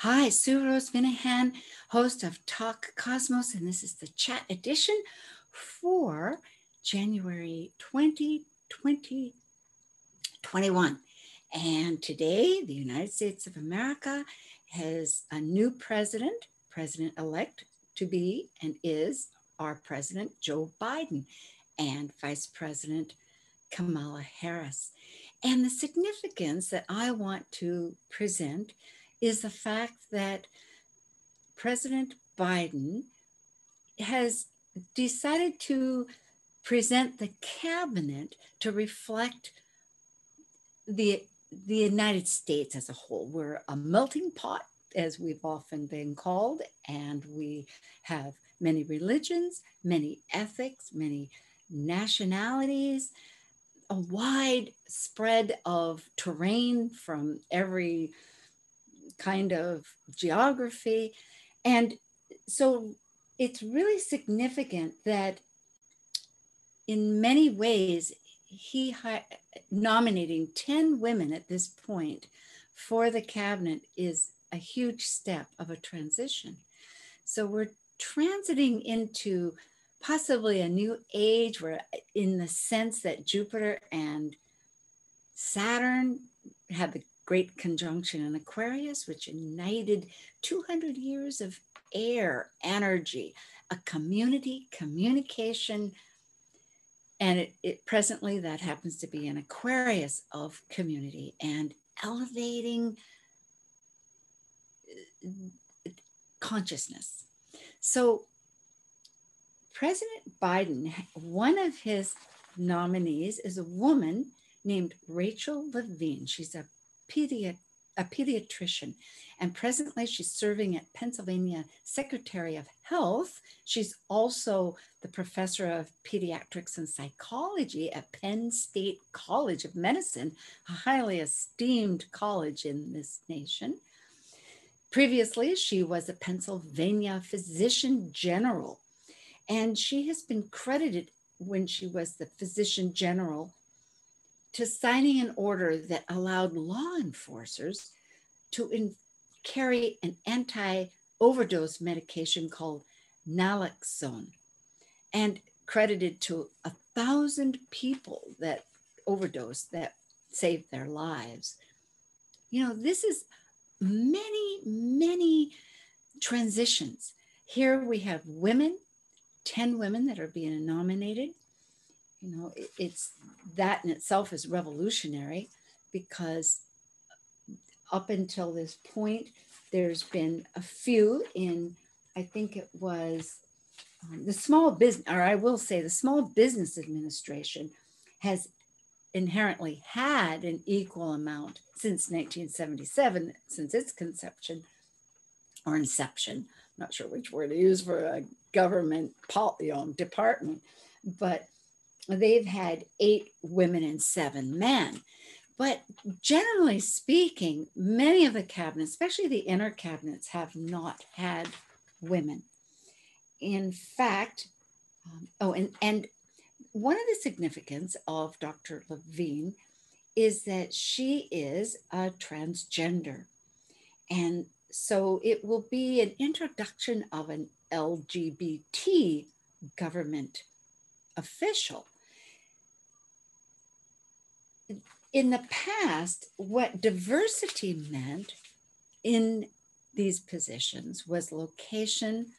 Hi, Sue Rose Minahan, host of Talk Cosmos, and this is the chat edition for January 2021. And today, the United States of America has a new president, president-elect to be and is our president, Joe Biden, and Vice President Kamala Harris. And the significance that I want to present is the fact that President Biden has decided to present the cabinet to reflect the United States as a whole. We're a melting pot, as we've often been called, and we have many religions, many ethics, many nationalities, a wide spread of terrain from every kind of geography. And so it's really significant that in many ways, nominating 10 women at this point for the cabinet is a huge step of a transition. So we're transiting into possibly a new age where, in the sense that Jupiter and Saturn had the great conjunction in Aquarius, which ignited 200 years of air energy, a community, communication, and presently that happens to be an Aquarius of community and elevating consciousness. So President Biden, one of his nominees is a woman named Rachel Levine. She's a pediatrician, and presently she's serving at Pennsylvania Secretary of Health. She's also the professor of pediatrics and psychology at Penn State College of Medicine, a highly esteemed college in this nation. Previously, she was a Pennsyvania Physician General, and she has been credited when she was the Physician General to signing an order that allowed law enforcers to carry an anti-overdose medication called naloxone, and credited to 1,000 people that overdosed that saved their lives. You know, this is many transitions. Here we have women, 10 women that are being nominated. You know, it's that in itself is revolutionary, because up until this point, there's been a few in, I think it was the Small Business, or I will say the Small Business Administration has inherently had an equal amount since 1977, since its conception or inception. I'm not sure which word to use for a government department, but they've had 8 women and 7 men. But generally speaking, many of the cabinets, especially the inner cabinets, have not had women. In fact, and one of the significance of Dr. Levine is that she is a transgender. And so it will be an introduction of an LGBT government official. In the past, what diversity meant in these positions was location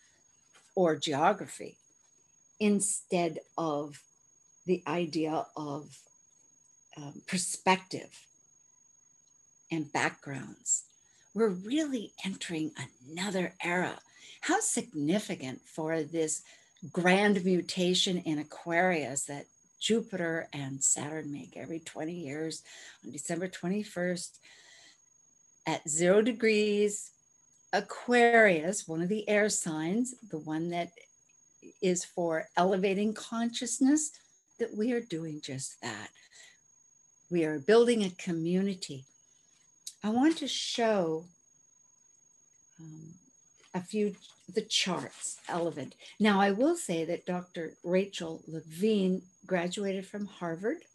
or geography, instead of the idea of perspective and backgrounds. We're really entering another era. How significant for this grand mutation in Aquarius that Jupiter and Saturn make every 20 years on December 21st at 0 degrees. Aquarius, one of the air signs, the one that is for elevating consciousness, that we are doing just that. We are building a community. I want to show a few the charts relevant. Now, I will say that Dr. Rachel Levine graduated from Harvard,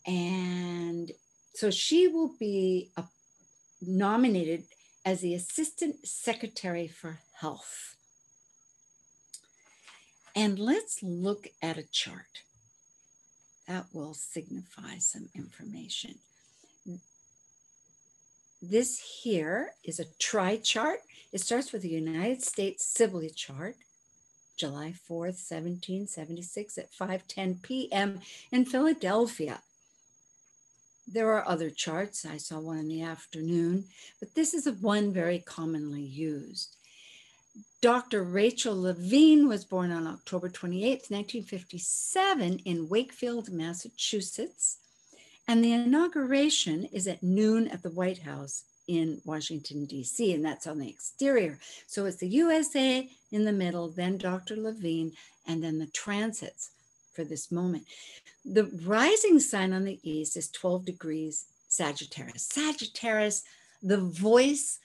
and so she will be nominated as the Assistant Secretary for Health. And let's look at a chart. That will signify some information. This here is a tri-chart. It starts with the United States Sibley chart, July 4th, 1776 at 5:10 p.m. in Philadelphia. There are other charts. I saw one in the afternoon, but this is the one very commonly used. Dr. Rachel Levine was born on October 28th, 1957 in Wakefield, Massachusetts. And the inauguration is at noon at the White House in Washington, D.C., and that's on the exterior. So it's the USA in the middle, then Dr. Levine, and then the transits for this moment. The rising sign on the east is 12 degrees Sagittarius. Sagittarius, the voice,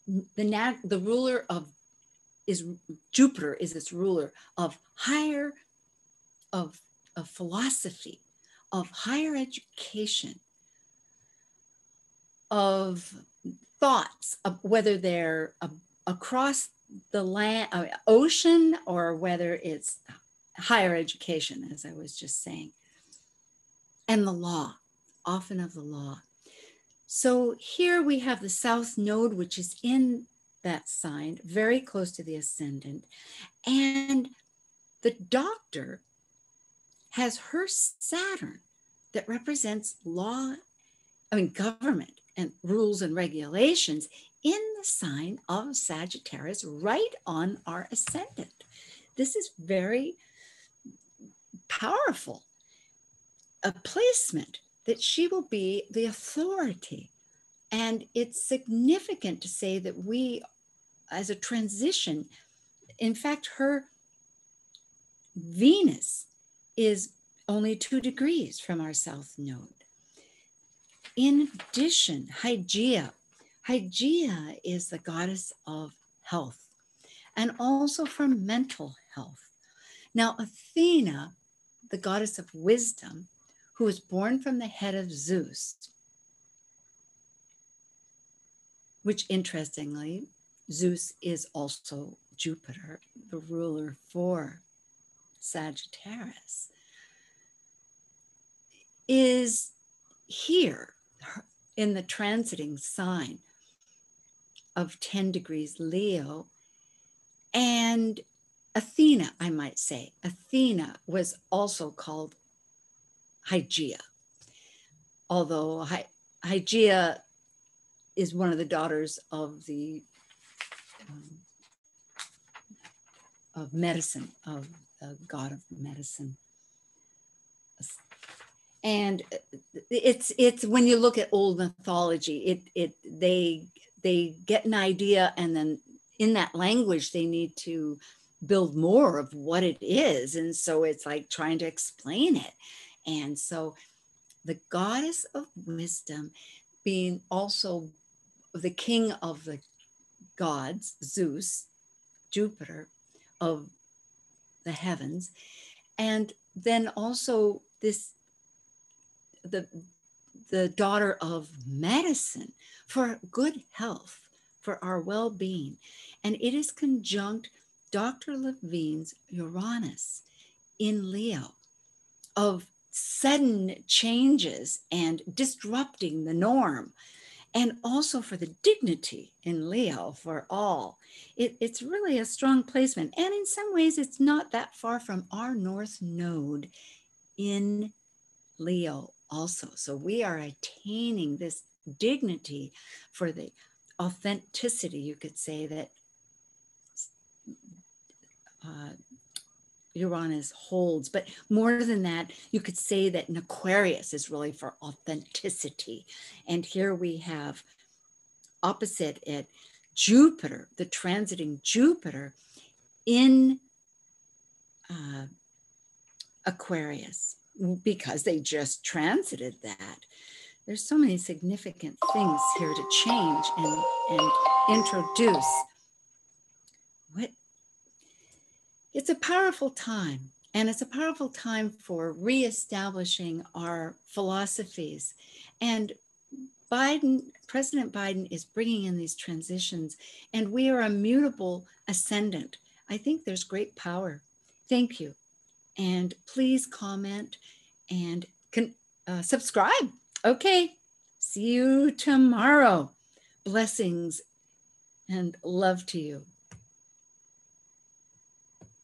the ruler of, is Jupiter is its ruler of higher, of philosophy, of higher education, of thoughts, of whether they're across the land, ocean, or whether it's higher education, as I was just saying, and the law, often of the law. So here we have the South Node, which is in that sign, very close to the ascendant, and the doctor has her Saturn that represents law, government and rules and regulations in the sign of Sagittarius, right on our ascendant. This is very powerful, a placement that she will be the authority. And it's significant to say that we, as a transition, in fact, her Venus is only 2 degrees from our South Node. In addition, Hygeia. Hygeia is the goddess of health and also for mental health. Now, Athena, the goddess of wisdom, who was born from the head of Zeus, which interestingly, Zeus is also Jupiter, the ruler for Sagittarius, is here in the transiting sign of 10 degrees Leo. And Athena, I might say, Athena was also called Hygeia, although Hygeia is one of the daughters of the of medicine, of the god of medicine. And it's when you look at old mythology, they get an idea, and then in that language they need to build more of what it is, and so it's like trying to explain it. And so the goddess of wisdom, being also the king of the gods, Zeus, Jupiter of the heavens, and then also this the daughter of medicine for good health, for our well-being. And it is conjunct Dr. Levine's Uranus in Leo, of sudden changes and disrupting the norm, and also for the dignity in Leo for all. It's really a strong placement. And in some ways, it's not that far from our North Node in Leo also. So we are attaining this dignity for the authenticity, you could say, that Uranus holds. But more than that, you could say that an Aquarius is really for authenticity. And here we have opposite it Jupiter, the transiting Jupiter in Aquarius, because they just transited that. There's so many significant things here to change and introduce. It's a powerful time, and it's a powerful time for reestablishing our philosophies. And President Biden is bringing in these transitions, and we are a mutable ascendant. I think there's great power. Thank you. And please comment and subscribe. Okay. See you tomorrow. Blessings and love to you.